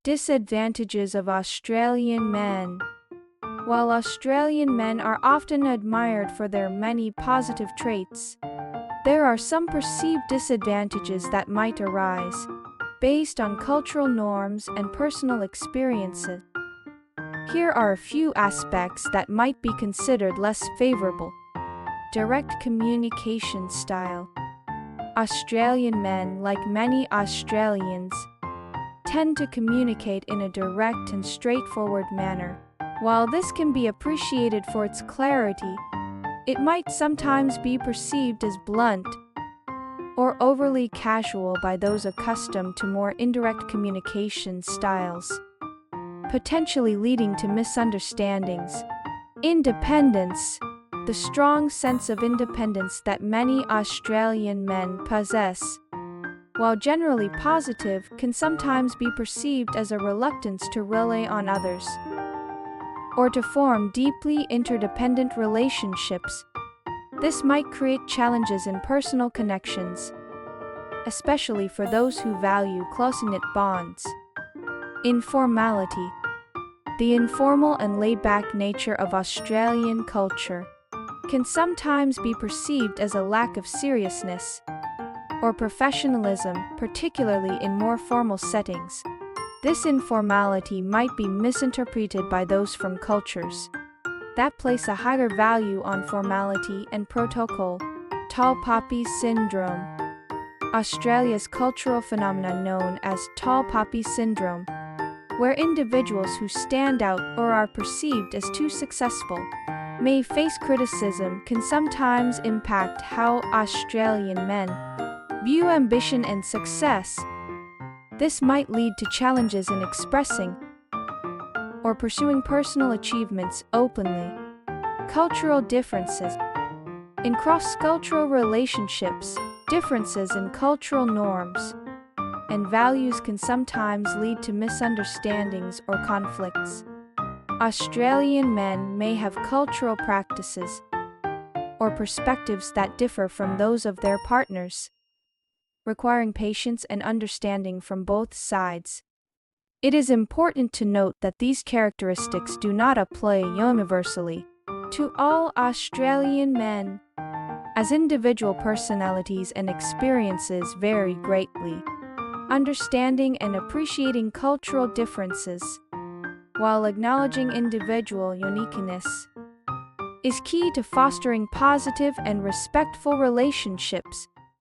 Disadvantages of Australian men. While Australian men are often admired for their many positive traits, there are some perceived disadvantages that might arise based on cultural norms and personal experiences. Here are a few aspects that might be considered less favorable. Direct communication style. Australian men, like many Australians, tend to communicate in a direct and straightforward manner. While this can be appreciated for its clarity, it might sometimes be perceived as blunt or overly casual by those accustomed to more indirect communication styles, potentially leading to misunderstandings. Independence. The strong sense of independence that many Australian men possess, while generally positive, can sometimes be perceived as a reluctance to rely on others or to form deeply interdependent relationships. This might create challenges in personal connections, especially for those who value close-knit bonds. Informality. The informal and laid-back nature of Australian culture can sometimes be perceived as a lack of seriousness or professionalism, particularly in more formal settings. This informality might be misinterpreted by those from cultures that place a higher value on formality and protocol. Tall poppy syndrome. Australia's cultural phenomenon known as tall poppy syndrome, where individuals who stand out or are perceived as too successful may face criticism, can sometimes impact how Australian men view ambition and success. This might lead to challenges in expressing or pursuing personal achievements openly. Cultural differences. In cross-cultural relationships, differences in cultural norms and values can sometimes lead to misunderstandings or conflicts. Australian men may have cultural practices or perspectives that differ from those of their partners, requiring patience and understanding from both sides. It is important to note that these characteristics do not apply universally to all Australian men, as individual personalities and experiences vary greatly. Understanding and appreciating cultural differences, while acknowledging individual uniqueness, is key to fostering positive and respectful relationships.